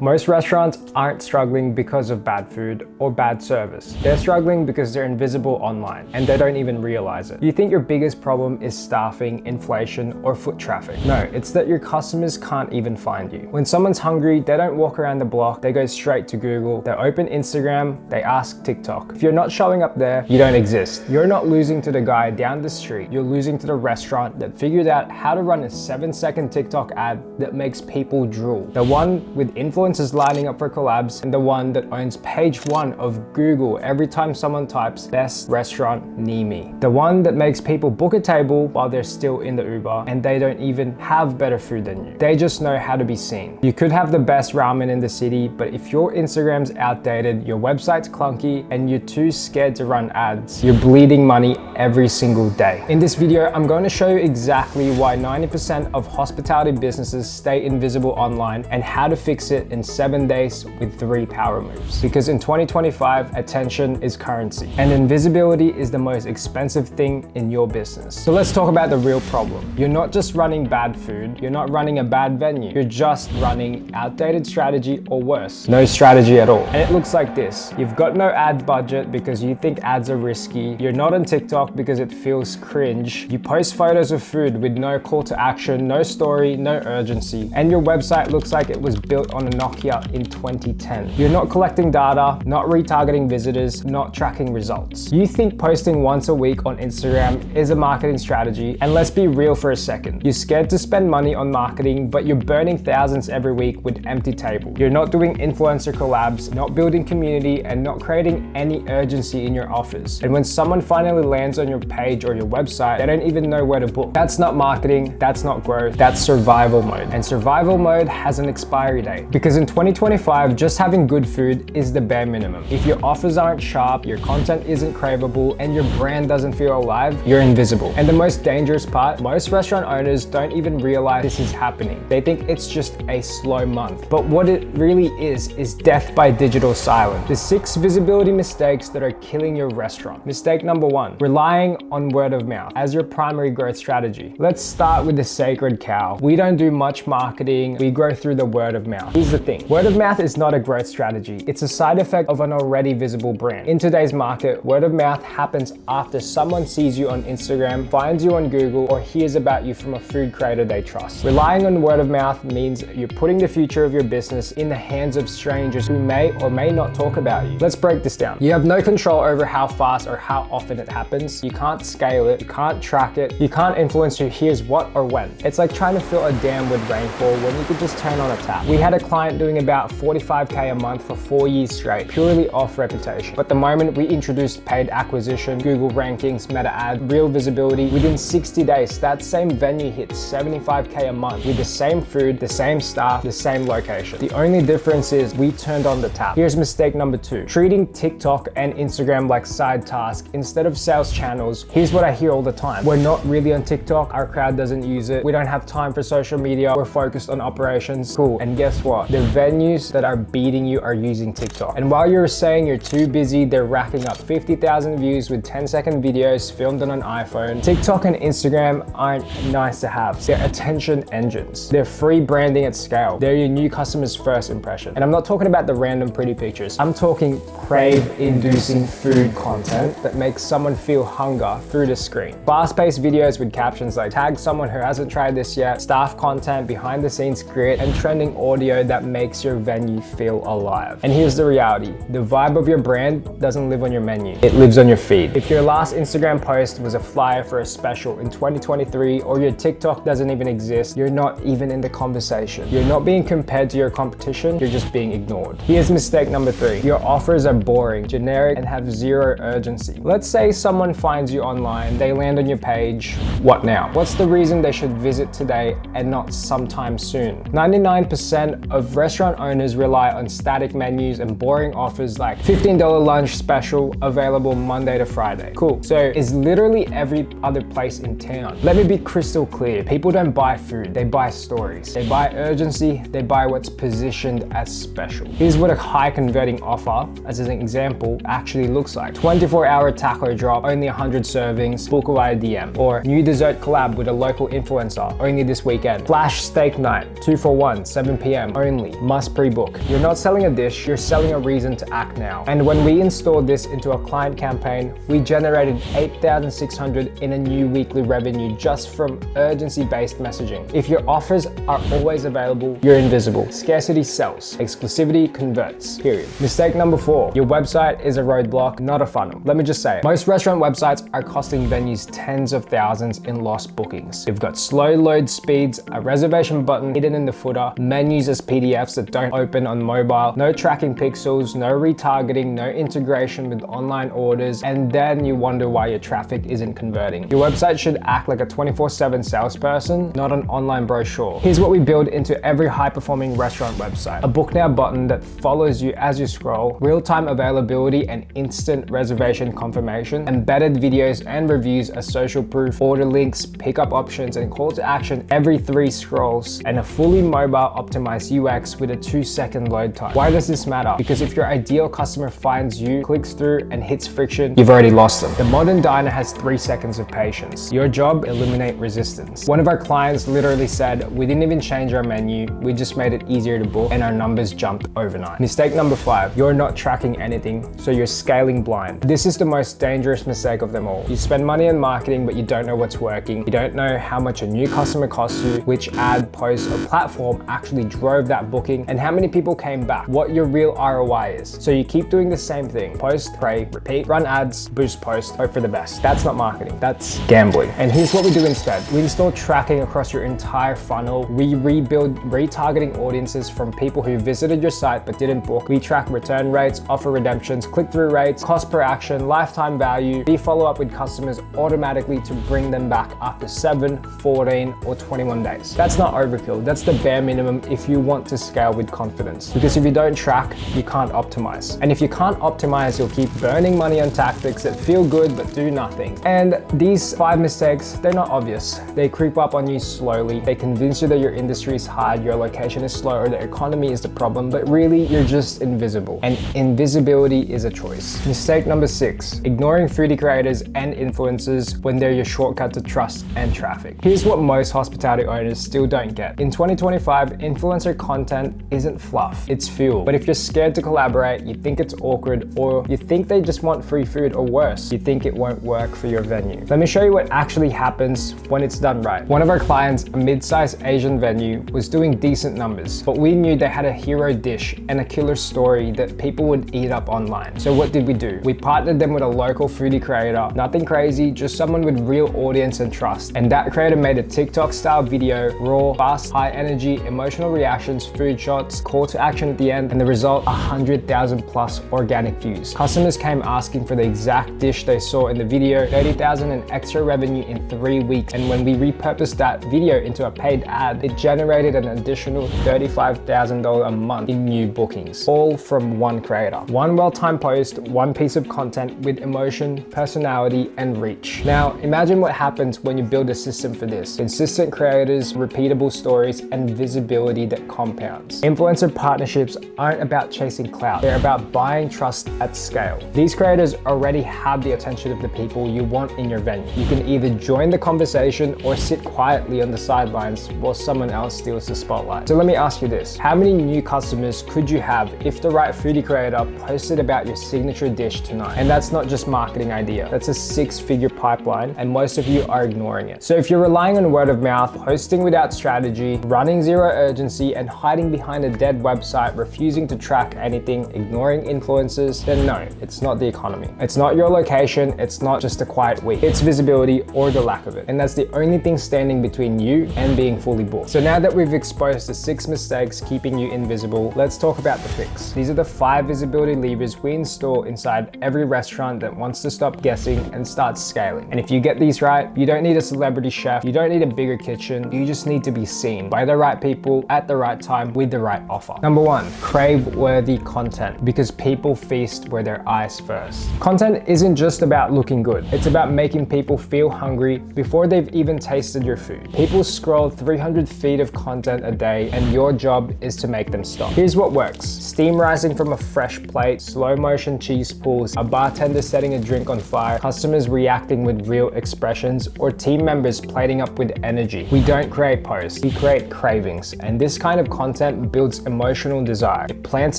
Most restaurants aren't struggling because of bad food or bad service. They're struggling because they're invisible online and they don't even realize it. You think your biggest problem is staffing, inflation, or foot traffic. No, it's that your customers can't even find you. When someone's hungry, they don't walk around the block, they go straight to Google, they open Instagram, they ask TikTok. If you're not showing up there, you don't exist. You're not losing to the guy down the street, you're losing to the restaurant that figured out how to run a 7-second TikTok ad that makes people drool. The one with influencers lining up for collabs, and the one that owns page 1 of Google every time someone types best restaurant near me. The one that makes people book a table while they're still in the Uber and they don't even have better food than you. They just know how to be seen. You could have the best ramen in the city, but if your Instagram's outdated, your website's clunky, and you're too scared to run ads, you're bleeding money every single day. In this video, I'm going to show you exactly why 90% of hospitality businesses stay invisible online and how to fix it in 7 days with 3 power moves. Because in 2025, attention is currency, and invisibility is the most expensive thing in your business. So let's talk about the real problem. You're not just running bad food, you're not running a bad venue, you're just running outdated strategy, or worse, no strategy at all. And it looks like this. You've got no ad budget because you think ads are risky, you're not on TikTok because it feels cringe, you post photos of food with no call to action, no story, no urgency, and your website looks like it was built on a Nokia in 2010. You're not collecting data, not retargeting visitors, not tracking results. You think posting once a week on Instagram is a marketing strategy, and let's be real for a second. You're scared to spend money on marketing, but you're burning thousands every week with empty tables. You're not doing influencer collabs, not building community, and not creating any urgency in your offers. And when someone finally lands on your page or your website, they don't even know where to book. That's not marketing, that's not growth, that's survival mode. And survival mode has an expiry date. Because in 2025, just having good food is the bare minimum. If your offers aren't sharp, your content isn't craveable, and your brand doesn't feel alive, you're invisible. And the most dangerous part, most restaurant owners don't even realize this is happening. They think it's just a slow month. But what it really is death by digital silence. The 6 visibility mistakes that are killing your restaurant. Mistake number 1, relying on word of mouth as your primary growth strategy. Let's start with the sacred cow. We don't do much marketing, we grow through the word of mouth. Here's the thing, word of mouth is not a growth strategy. It's a side effect of an already visible brand. In today's market, word of mouth happens after someone sees you on Instagram, finds you on Google, or hears about you from a food creator they trust. Relying on word of mouth means you're putting the future of your business in the hands of strangers who may or may not talk about you. Let's break this down. You have no control over how fast or how often it happens. You can't scale it, you can't track it, you can't influence who hears what or when. It's like trying to fill a dam with rainfall when you could just turn on a tap. We had a client doing about 45K a month for 4 years straight, purely off reputation. But the moment we introduced paid acquisition, Google rankings, meta ad, real visibility, within 60 days, that same venue hit 75K a month with the same food, the same staff, the same location. The only difference is we turned on the tap. Here's mistake number 2, treating TikTok and Instagram like side tasks instead of sales channels. Here's what I hear all the time. We're not really on TikTok, our crowd doesn't use it, we don't have time for social media, we're focused on operations. Cool, and guess what? The venues that are beating you are using TikTok. And while you're saying you're too busy, they're racking up 50,000 views with 10-second videos filmed on an iPhone. TikTok and Instagram aren't nice to have. They're attention engines. They're free branding at scale. They're your new customer's first impression. And I'm not talking about the random pretty pictures. I'm talking crave-inducing food content that makes someone feel hunger through the screen. Fast-paced videos with captions like tag someone who hasn't tried this yet, staff content, behind the scenes grit, and trending audio that makes your venue feel alive. And here's the reality, the vibe of your brand doesn't live on your menu, it lives on your feed. If your last Instagram post was a flyer for a special in 2023, or your TikTok doesn't even exist, you're not even in the conversation. You're not being compared to your competition, you're just being ignored. Here's mistake number 3, your offers are boring, generic, and have zero urgency. Let's say someone finds you online, they land on your page, what now? What's the reason they should visit today and not sometime soon? 99% of restaurant owners rely on static menus and boring offers like $15 lunch special available Monday to Friday. Cool, so is literally every other place in town. Let me be crystal clear, people don't buy food, they buy stories. They buy urgency, they buy what's positioned as special. Here's what a high converting offer, as an example, actually looks like. 24-hour taco drop, only 100 servings, book via DM. Or new dessert collab with a local influencer, only this weekend. Flash steak night, 2 for 1, 7 p.m. only. only, must pre-book. You're not selling a dish, you're selling a reason to act now. And when we installed this into a client campaign, we generated $8,600 in a new weekly revenue just from urgency-based messaging. If your offers are always available, you're invisible. Scarcity sells. Exclusivity converts. Period. Mistake number 4. Your website is a roadblock, not a funnel. Let me just say it. Most restaurant websites are costing venues tens of thousands in lost bookings. They've got slow load speeds, a reservation button hidden in the footer, menus as PDFs that don't open on mobile, no tracking pixels, no retargeting, no integration with online orders, and then you wonder why your traffic isn't converting. Your website should act like a 24/7 salesperson, not an online brochure. Here's what we build into every high-performing restaurant website. A book now button that follows you as you scroll, real-time availability and instant reservation confirmation, embedded videos and reviews as social proof, order links, pickup options, and call to action every 3 scrolls, and a fully mobile optimized UX with a 2-second load time. Why does this matter? Because if your ideal customer finds you, clicks through, and hits friction, you've already lost them. The modern diner has 3 seconds of patience. Your job, eliminate resistance. One of our clients literally said, we didn't even change our menu, we just made it easier to book, and our numbers jumped overnight. Mistake number 5, you're not tracking anything, so you're scaling blind. This is the most dangerous mistake of them all. You spend money on marketing, but you don't know what's working. You don't know how much a new customer costs you, which ad, post, or platform actually drove that booking, and how many people came back, what your real ROI is. So you keep doing the same thing. Post, pray, repeat, run ads, boost post, hope for the best. That's not marketing, that's gambling. And here's what we do instead. We install tracking across your entire funnel. We rebuild retargeting audiences from people who visited your site but didn't book. We track return rates, offer redemptions, click-through rates, cost per action, lifetime value. We follow up with customers automatically to bring them back after 7, 14, or 21 days. That's not overkill. That's the bare minimum if you want to scale with confidence. Because if you don't track, you can't optimize. And if you can't optimize, you'll keep burning money on tactics that feel good but do nothing. And these 5 mistakes, they're not obvious. They creep up on you slowly. They convince you that your industry is hard, your location is slow, or the economy is the problem, but really you're just invisible. And invisibility is a choice. Mistake number 6, ignoring foodie creators and influencers when they're your shortcut to trust and traffic. Here's what most hospitality owners still don't get. In 2025, influencer content isn't fluff, it's fuel. But if you're scared to collaborate, you think it's awkward, or you think they just want free food, or worse, you think it won't work for your venue. Let me show you what actually happens when it's done right. One of our clients, a mid-sized Asian venue, was doing decent numbers, but we knew they had a hero dish and a killer story that people would eat up online. So what did we do? We partnered them with a local foodie creator. Nothing crazy, just someone with real audience and trust. And that creator made a TikTok style video, raw, fast, high energy, emotional reactions, food shots, call to action at the end, and the result, 100,000 plus organic views. Customers came asking for the exact dish they saw in the video, 30,000 in extra revenue in 3 weeks. And when we repurposed that video into a paid ad, it generated an additional $35,000 a month in new bookings, all from one creator. One well-timed post, one piece of content with emotion, personality, and reach. Now, imagine what happens when you build a system for this. Consistent creators, repeatable stories, and visibility that compounds. Influencer partnerships aren't about chasing clout. They're about buying trust at scale. These creators already have the attention of the people you want in your venue. You can either join the conversation or sit quietly on the sidelines while someone else steals the spotlight. So let me ask you this. How many new customers could you have if the right foodie creator posted about your signature dish tonight? And that's not just marketing idea. That's a 6-figure pipeline, and most of you are ignoring it. So if you're relying on word of mouth, posting without strategy, running zero urgency, and hiding behind a dead website, refusing to track anything, ignoring influencers, then no, it's not the economy. It's not your location. It's not just a quiet week. It's visibility or the lack of it. And that's the only thing standing between you and being fully booked. So now that we've exposed the 6 mistakes keeping you invisible, let's talk about the fix. These are the 5 visibility levers we install inside every restaurant that wants to stop guessing and start scaling. And if you get these right, you don't need a celebrity chef, you don't need a bigger kitchen, you just need to be seen by the right people at the right time with the right offer. Number 1, crave-worthy content, because people feast where their eyes first. Content isn't just about looking good, it's about making people feel hungry before they've even tasted your food. People scroll 300 feet of content a day, and your job is to make them stop. Here's what works. Steam rising from a fresh plate, slow motion cheese pulls, a bartender setting a drink on fire, customers reacting with real expressions, or team members plating up with energy. We don't create posts, we create cravings. And this kind of content content builds emotional desire. It plants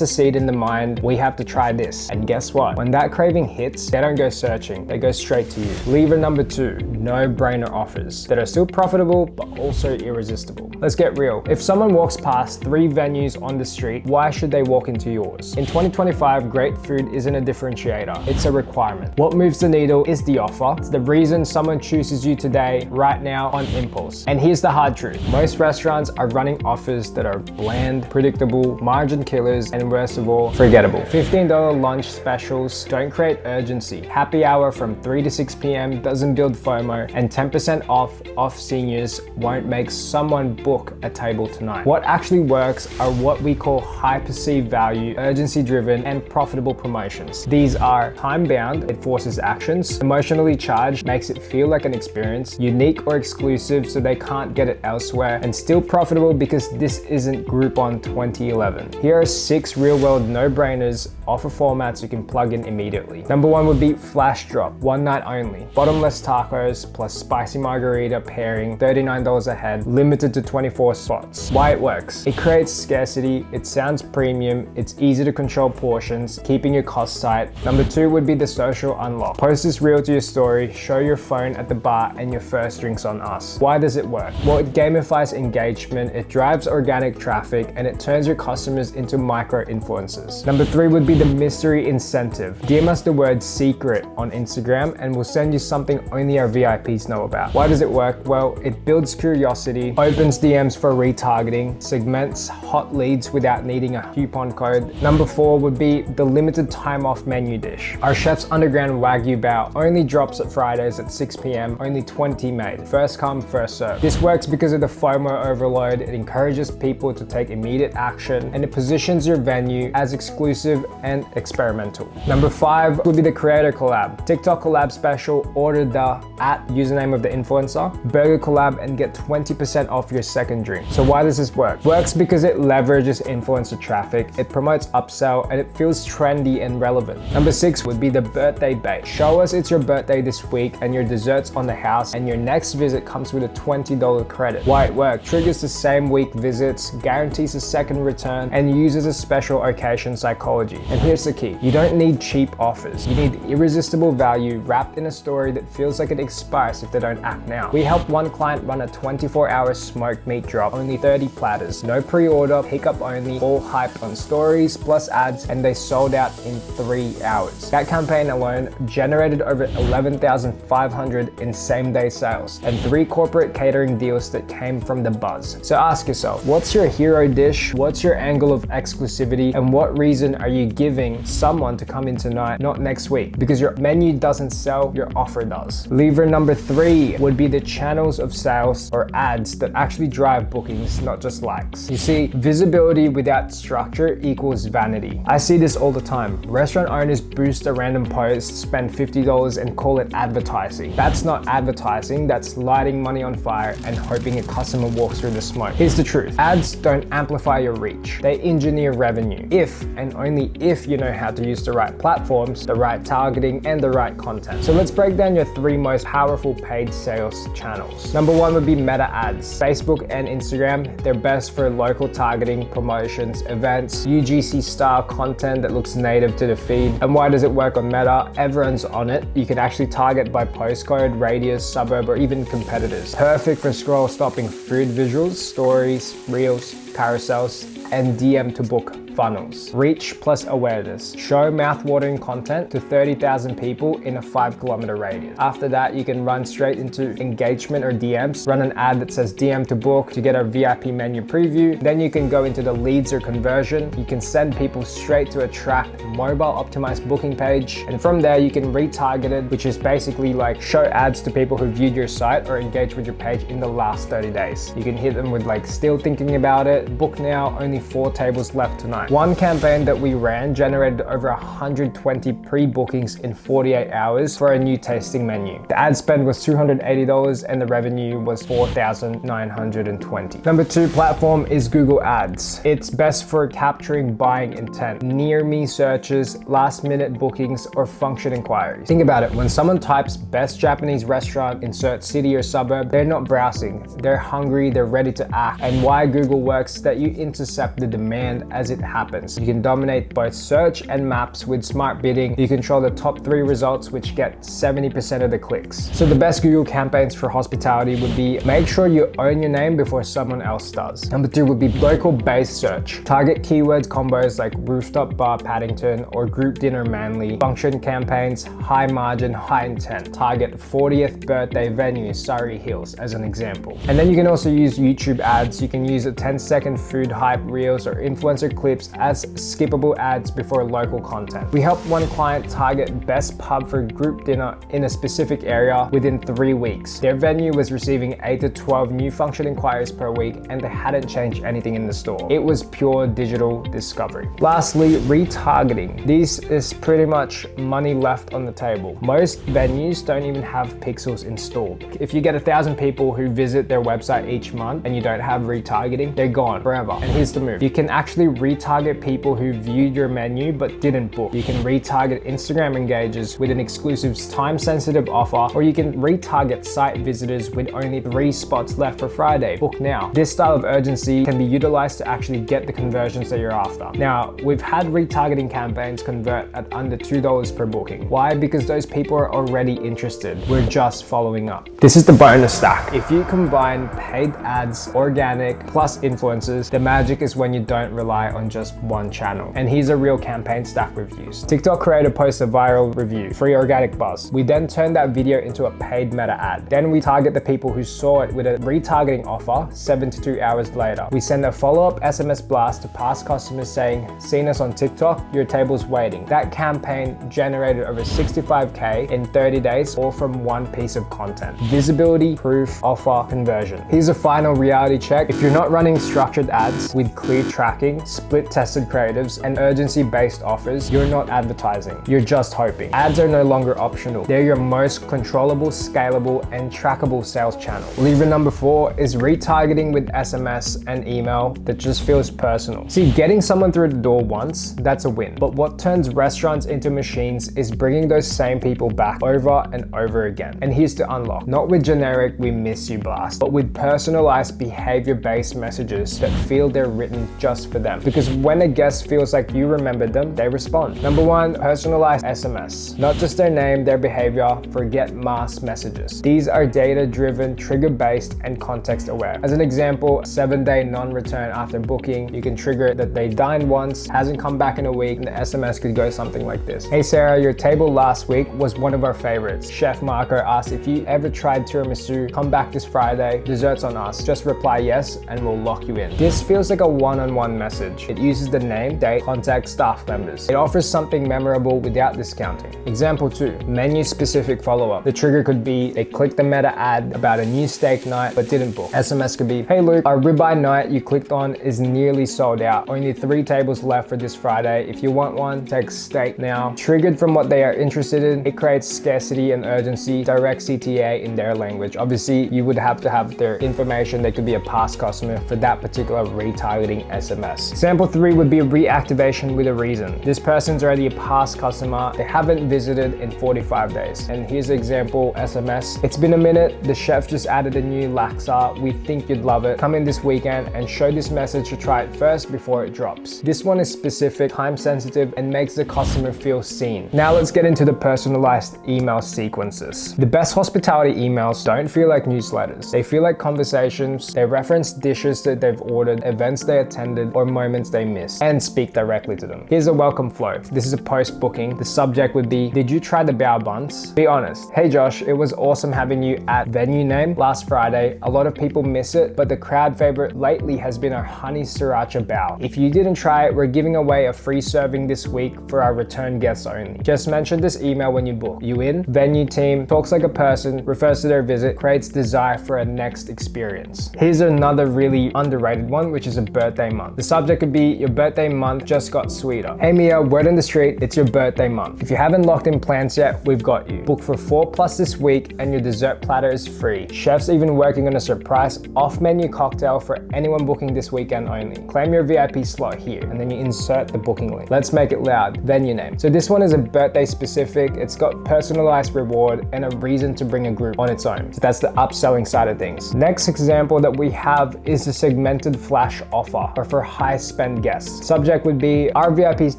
a seed in the mind, we have to try this. And guess what? When that craving hits, they don't go searching, they go straight to you. Lever number 2, no-brainer offers that are still profitable, but also irresistible. Let's get real. If someone walks past 3 venues on the street, why should they walk into yours? In 2025, great food isn't a differentiator, it's a requirement. What moves the needle is the offer. It's the reason someone chooses you today, right now, on impulse. And here's the hard truth. Most restaurants are running offers that are bland, predictable, margin killers, and worst of all, forgettable. $15 lunch specials don't create urgency. Happy hour from 3 to 6 p.m. doesn't build FOMO, and 10% off seniors won't make someone book a table tonight. What actually works are what we call high perceived value, urgency driven, and profitable promotions. These are time bound, it forces actions, emotionally charged, makes it feel like an experience, unique or exclusive so they can't get it elsewhere, and still profitable because this isn't Groupon 2011. Here are 6 real world no-brainers, offer formats you can plug in immediately. Number 1 would be Flash Drop, one night only. Bottomless tacos plus spicy margarita pairing, $39 a head, limited to 24 spots. Why it works? It creates scarcity, it sounds premium, it's easy to control portions, keeping your costs tight. Number 2 would be the social unlock. Post this reel to your story, show your phone at the bar, and your first drink's on us. Why does it work? Well, it gamifies engagement, it drives organic traffic, and it turns your customers into micro influencers. Number 3 would be the mystery incentive. DM us the word secret on Instagram and we'll send you something only our VIPs know about. Why does it work? Well, it builds curiosity, opens DMs for retargeting, segments hot leads without needing a coupon code. Number 4 would be the limited time off menu dish. Our chef's underground Wagyu bao only drops at Fridays at 6 p.m, only 20 made. First come, first serve. This works because of the FOMO overload. It encourages people to take immediate action, and it positions your venue as exclusive and experimental. Number 5 would be the creator collab. TikTok collab special, order the @ username of the influencer, burger collab, and get 20% off your second drink. So why does this work? Works because it leverages influencer traffic, it promotes upsell, and it feels trendy and relevant. Number 6 would be the birthday bait. Show us it's your birthday this week and your dessert's on the house, and your next visit comes with a $20 credit. Why it works? Triggers the same week visits, guarantees a second return, and uses a special occasion psychology. And here's the key. You don't need cheap offers. You need irresistible value wrapped in a story that feels like it expires if they don't act now. We helped one client run a 24-hour smoked meat drop, only 30 platters, no pre-order, pickup only, all hyped on stories plus ads, and they sold out in 3 hours. That campaign alone generated over 11,500 in same-day sales and 3 corporate catering deals that came from the buzz. So ask yourself, what's your hero dish? What's your angle of exclusivity? And what reason are you giving someone to come in tonight, not next week? Because your menu doesn't sell, your offer does. Lever number 3 would be the channels of sales or ads that actually drive bookings, not just likes. You see, visibility without structure equals vanity. I see this all the time. Restaurant owners boost a random post, spend $50 and call it advertising. That's not advertising, that's lighting money on fire and hoping a customer walks through the smoke. Here's the truth. Ads don't amplify your reach. They engineer revenue. If and only if you know how to use the right platforms, the right targeting, and the right content. So let's break down your 3 most powerful paid sales channels. Number 1 would be meta ads. Facebook and Instagram, they're best for local targeting, promotions, events, UGC style content that looks native to the feed. And why does it work on Meta? Everyone's on it. You can actually target by postcode, radius, suburb, or even competitors. Perfect for scroll stopping food visuals, stories, reels, carousels, and DM to book funnels. Reach plus awareness. Show mouth-watering content to 30,000 people in a 5-kilometer radius. After that, you can run straight into engagement or DMs, run an ad that says DM to book to get our VIP menu preview. Then you can go into the leads or conversion. You can send people straight to a tracked mobile optimized booking page. And from there, you can retarget it, which is basically like show ads to people who viewed your site or engaged with your page in the last 30 days. You can hit them with like still thinking about it, book now, only 4 tables left tonight. time. One campaign that we ran generated over 120 pre-bookings in 48 hours for a new tasting menu. The ad spend was $280 and the revenue was $4,920. Number 2 platform is Google Ads. It's best for capturing buying intent, near me searches, last minute bookings, or function inquiries. Think about it, when someone types best Japanese restaurant, insert city or suburb, they're not browsing, they're hungry, they're ready to act. And why Google works is that you intercept the demand as it happens. You can dominate both search and maps with smart bidding. You control the top 3 results, which get 70% of the clicks. So the best Google campaigns for hospitality would be make sure you own your name before someone else does. Number 2 would be local based search. Target keywords combos like rooftop bar Paddington or group dinner Manly. Function campaigns, high margin, high intent. Target 40th birthday venue Surrey Hills as an example. And then you can also use YouTube ads. You can use a 10-second food hype reels or influencer clips as skippable ads before local content. We helped one client target best pub for group dinner in a specific area within 3 weeks. Their venue was receiving 8 to 12 new function inquiries per week and they hadn't changed anything in the store. It was pure digital discovery. Lastly, retargeting. This is pretty much money left on the table. Most venues don't even have pixels installed. If you get 1,000 people who visit their website each month and you don't have retargeting, they're gone forever. And here's the move. You can actually retarget people who viewed your menu but didn't book. You can retarget Instagram engagers with an exclusive time-sensitive offer, or you can retarget site visitors with only 3 spots left for Friday. Book now. This style of urgency can be utilized to actually get the conversions that you're after. Now, we've had retargeting campaigns convert at under $2 per booking. Why? Because those people are already interested. We're just following up. This is the bonus stack. If you combine paid ads, organic, plus influencers, the magic is when you don't rely on just one channel. And here's a real campaign stack we've used. TikTok creator posts a viral review, free organic buzz. We then turn that video into a paid meta ad. Then we target the people who saw it with a retargeting offer 72 hours later. We send a follow-up SMS blast to past customers saying, seen us on TikTok, your table's waiting. That campaign generated over 65K in 30 days, all from one piece of content. Visibility, proof, offer, conversion. Here's a final reality check. If you're not running structured ads with clear tracking, split tested creatives, and urgency-based offers, you're not advertising. You're just hoping. Ads are no longer optional. They're your most controllable, scalable, and trackable sales channel. Lever number 4 is retargeting with SMS and email that just feels personal. See, getting someone through the door once, that's a win. But what turns restaurants into machines is bringing those same people back over and over again. And here's the unlock. Not with generic "we miss you" blast, but with personalized behavior-based messages that feel they're written just for them. Because when a guest feels like you remembered them, they respond. Number 1, personalized SMS. Not just their name, their behavior. Forget mass messages. These are data-driven, trigger-based, and context-aware. As an example, 7-day non-return after booking. You can trigger that they dined once, hasn't come back in a week, and the SMS could go something like this. Hey Sarah, your table last week was one of our favorites. Chef Marco asked if you ever tried tiramisu. Come back this Friday. Desserts on us. Just reply yes and we'll lock you in. This feels like a one-on-one message. It uses the name, date, contact, staff members. It offers something memorable without discounting. Example 2, menu-specific follow-up. The trigger could be they clicked the meta ad about a new steak night but didn't book. SMS could be, hey Luke, our ribeye night you clicked on is nearly sold out. Only 3 tables left for this Friday. If you want one, text steak now. Triggered from what they are interested in, it creates scarcity and urgency. Direct CTA in their language. Obviously, you would have to have their information. They could be a past customer for that particular retargeting SMS. Example 3 would be a reactivation with a reason. This person's already a past customer. They haven't visited in 45 days. And here's the example SMS. It's been a minute. The chef just added a new laksa. We think you'd love it. Come in this weekend and show this message to try it first before it drops. This one is specific, time sensitive, and makes the customer feel seen. Now let's get into the personalized email sequences. The best hospitality emails don't feel like newsletters. They feel like conversations. They reference dishes that they've ordered, events they attended, or moments they missed, and speak directly to them. Here's a welcome flow. This is a post-booking. The subject would be, did you try the bao buns? Be honest. Hey Josh, it was awesome having you at venue name last Friday. A lot of people miss it, but the crowd favorite lately has been our honey sriracha bao. If you didn't try it, we're giving away a free serving this week for our return guests only. Just mention this email when you book. You in? Venue team talks like a person, refers to their visit, creates desire for a next experience. Here's another really underrated one, which is a birthday month. The subject could be, your birthday month just got sweeter. Hey Mia, word on the street, it's your birthday month. If you haven't locked in plans yet, we've got you. Book for 4+ this week and your dessert platter is free. Chef's even working on a surprise off-menu cocktail for anyone booking this weekend only. Claim your VIP slot here and then you insert the booking link. Let's make it loud. Venue name. So this one is a birthday specific. It's got personalized reward and a reason to bring a group on its own. So that's the upselling side of things. Next example that we have is the segmented flash offer or for high spend guests. Subject would be our VIP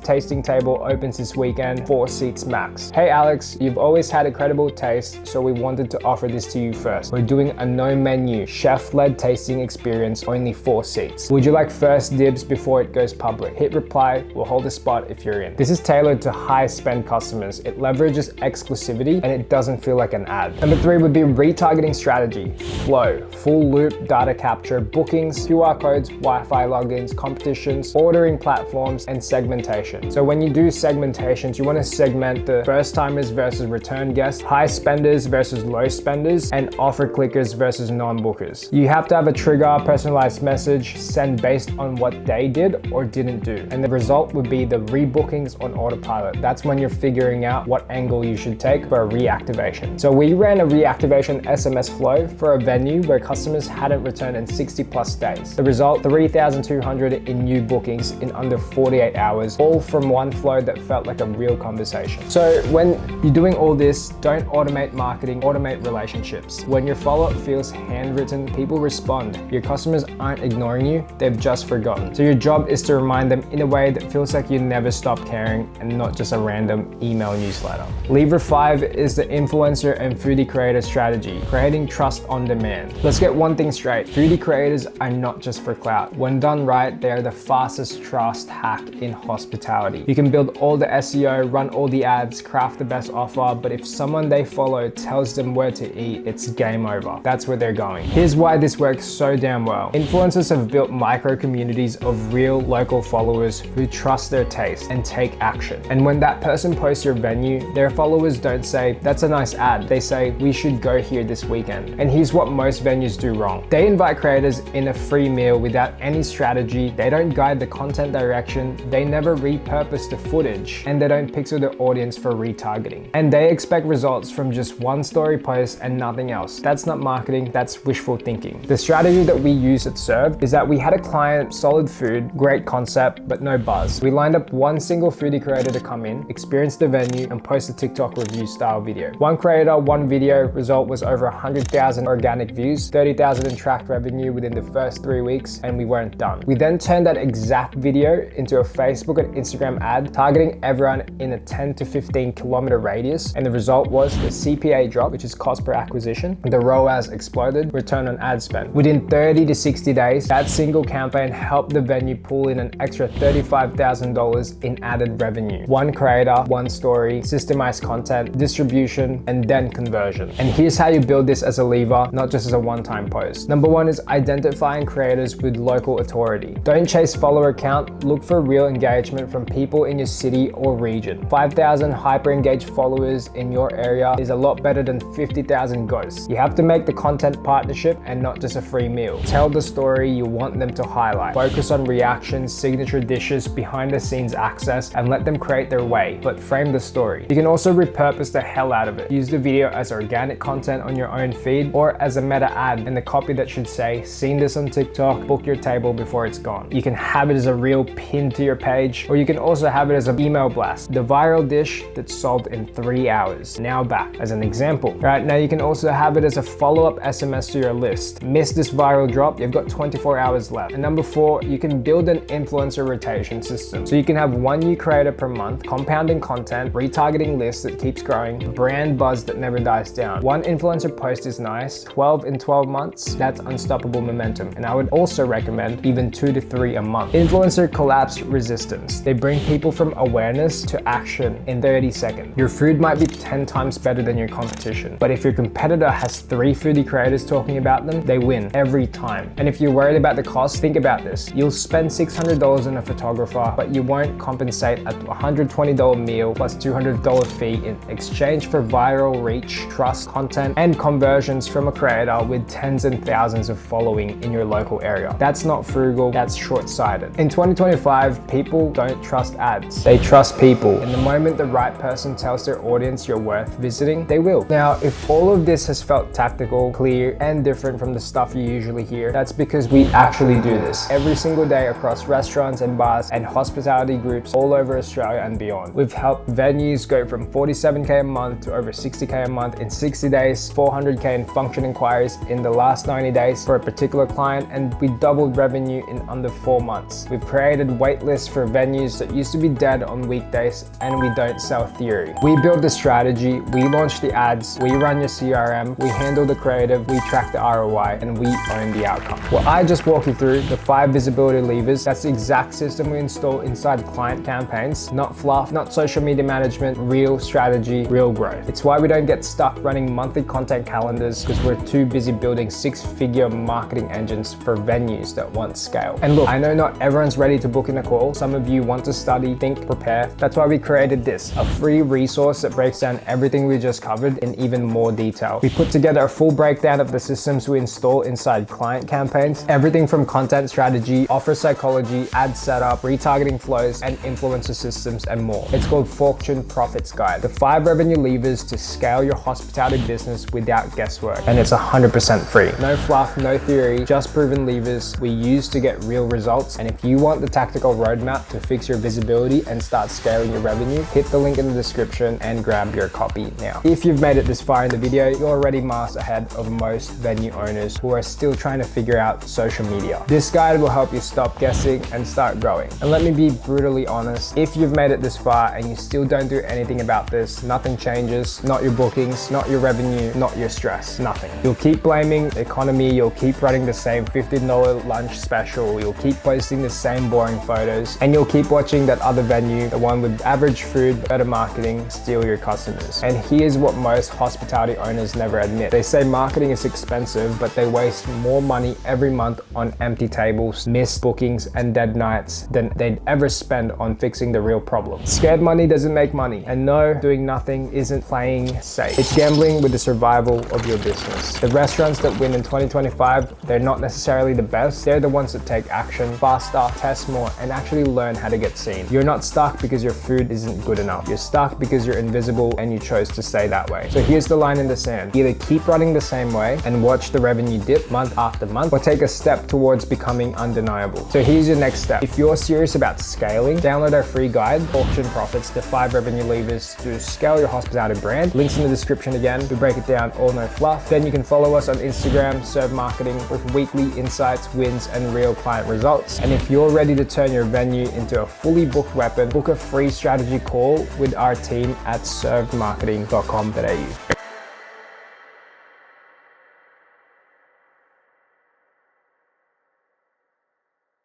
tasting table opens this weekend, 4 seats max. Hey Alex, you've always had incredible taste, so we wanted to offer this to you first. We're doing a no menu, chef-led tasting experience, only 4 seats. Would you like first dibs before it goes public? Hit reply, we'll hold a spot if you're in. This is tailored to high spend customers. It leverages exclusivity and it doesn't feel like an ad. Number 3 would be retargeting strategy. Flow, full loop data capture, bookings, QR codes, Wi-Fi logins, competitions, ordering platforms, and segmentation. So when you do segmentations, you want to segment the first timers versus return guests, high spenders versus low spenders, and offer clickers versus non-bookers. You have to have a trigger, personalized message, send based on what they did or didn't do. And the result would be the rebookings on autopilot. That's when you're figuring out what angle you should take for a reactivation. So we ran a reactivation SMS flow for a venue where customers hadn't returned in 60+ days. The result, 3,200 in new bookings in under 48 hours, all from one flow that felt like a real conversation. So when you're doing all this, don't automate marketing, automate relationships. When your follow-up feels handwritten, people respond. Your customers aren't ignoring you, they've just forgotten. So your job is to remind them in a way that feels like you never stop caring and not just a random email newsletter. Lever 5 is the influencer and foodie creator strategy, creating trust on demand. Let's get one thing straight. Foodie creators are not just for clout. When done right, they are the fastest trust hack in hospitality. You can build all the SEO, run all the ads, craft the best offer, but if someone they follow tells them where to eat, it's game over. That's where they're going. Here's why this works so damn well. Influencers have built micro communities of real local followers who trust their taste and take action. And when that person posts your venue, their followers don't say, that's a nice ad. They say, we should go here this weekend. And here's what most venues do wrong. They invite creators in a free meal without any strategy. They don't guide the content direction. They never repurpose the footage, and they don't pixel their audience for retargeting. And they expect results from just one story post and nothing else. That's not marketing, that's wishful thinking. The strategy that we use at Serve is that we had a client, solid food, great concept, but no buzz. We lined up one single foodie creator to come in, experience the venue, and post a TikTok review style video. One creator, one video, result was over 100,000 organic views, 30,000 in tracked revenue within the first 3 weeks, and we weren't done. We then turned that exact video into a Facebook and Instagram ad, targeting everyone in a 10 to 15 kilometer radius, and the result was the CPA drop, which is cost per acquisition, the ROAS exploded, return on ad spend. Within 30 to 60 days, that single campaign helped the venue pull in an extra $35,000 in added revenue. One creator, one story, systemized content, distribution, and then conversion. And here's how you build this as a lever, not just as a one-time post. Number 1 is identifying creators with local authority. Don't chase follower count, look for real engagement from people in your city or region. 5,000 hyper-engaged followers in your area is a lot better than 50,000 ghosts. You have to make the content partnership and not just a free meal. Tell the story you want them to highlight. Focus on reactions, signature dishes, behind the scenes access, and let them create their way, but frame the story. You can also repurpose the hell out of it. Use the video as organic content on your own feed or as a meta ad in the copy that should say, seen this on TikTok, book your table before it's gone. You can have it as a real pin to your page, or you can also have it as an email blast. The viral dish that sold in 3 hours. Now back as an example. Right now you can also have it as a follow-up SMS to your list. Miss this viral drop, you've got 24 hours left. And number 4, you can build an influencer rotation system. So you can have one new creator per month, compounding content, retargeting lists that keeps growing, brand buzz that never dies down. One influencer post is nice, 12 in 12 months, that's unstoppable momentum. And I would also recommend even 2 to 3 a month. Influencer collapse resistance. They bring people from awareness to action in 30 seconds. Your food might be 10 times better than your competition, but if your competitor has 3 foodie creators talking about them, they win every time. And if you're worried about the cost, think about this. You'll spend $600 on a photographer, but you won't compensate a $120 meal plus $200 fee in exchange for viral reach, trust, content, and conversions from a creator with tens and thousands of following in your local area. That's not frugal, that's short-sighted. excited. In 2025, people don't trust ads. They trust people. And the moment the right person tells their audience you're worth visiting, they will. Now, if all of this has felt tactical, clear, and different from the stuff you usually hear, that's because we actually do this every single day across restaurants and bars and hospitality groups all over Australia and beyond. We've helped venues go from 47K a month to over 60K a month in 60 days, 400K in function inquiries in the last 90 days for a particular client, and we doubled revenue in under 4 months. We've created wait lists for venues that used to be dead on weekdays, and we don't sell theory. We build the strategy, we launch the ads, we run your CRM, we handle the creative, we track the ROI, and we own the outcome. Well, I just walked you through the 5 visibility levers. That's the exact system we install inside client campaigns. Not fluff, not social media management, real strategy, real growth. It's why we don't get stuck running monthly content calendars, because we're too busy building 6-figure marketing engines for venues that want scale. And look, I know not everyone's ready to book in a call. Some of you want to study, think, prepare. That's why we created this, a free resource that breaks down everything we just covered in even more detail. We put together a full breakdown of the systems we install inside client campaigns, everything from content strategy, offer psychology, ad setup, retargeting flows, and influencer systems, and more. It's called Forktune Profits Guide, the 5 revenue levers to scale your hospitality business without guesswork. And it's 100% free. No fluff, no theory, just proven levers we use to get real results. And if you want the tactical roadmap to fix your visibility and start scaling your revenue, hit the link in the description and grab your copy now. If you've made it this far in the video, you're already miles ahead of most venue owners who are still trying to figure out social media. This guide will help you stop guessing and start growing. And let me be brutally honest, if you've made it this far and you still don't do anything about this, nothing changes. Not your bookings, not your revenue, not your stress, nothing. You'll keep blaming the economy, you'll keep running the same $15 lunch special, you'll keep posting the same boring photos, and you'll keep watching that other venue, the one with average food, better marketing, steal your customers. And here's what most hospitality owners never admit. They say marketing is expensive, but they waste more money every month on empty tables, missed bookings, and dead nights than they'd ever spend on fixing the real problem. Scared money doesn't make money, and no, doing nothing isn't playing safe. It's gambling with the survival of your business. The restaurants that win in 2025, they're not necessarily the best. They're the ones that take action faster, test more, and actually learn how to get seen. You're not stuck because your food isn't good enough. You're stuck because you're invisible and you chose to stay that way. So here's the line in the sand. Either keep running the same way and watch the revenue dip month after month, or take a step towards becoming undeniable. So here's your next step. If you're serious about scaling, download our free guide, Forktune Profits, the 5 revenue levers to scale your hospitality brand. Links in the description again. We break it down all no fluff. Then you can follow us on Instagram, Serve Marketing, with weekly insights, wins, and real client results. And if you're ready to turn your venue into a fully booked weapon, book a free strategy call with our team at servemarketing.com.au.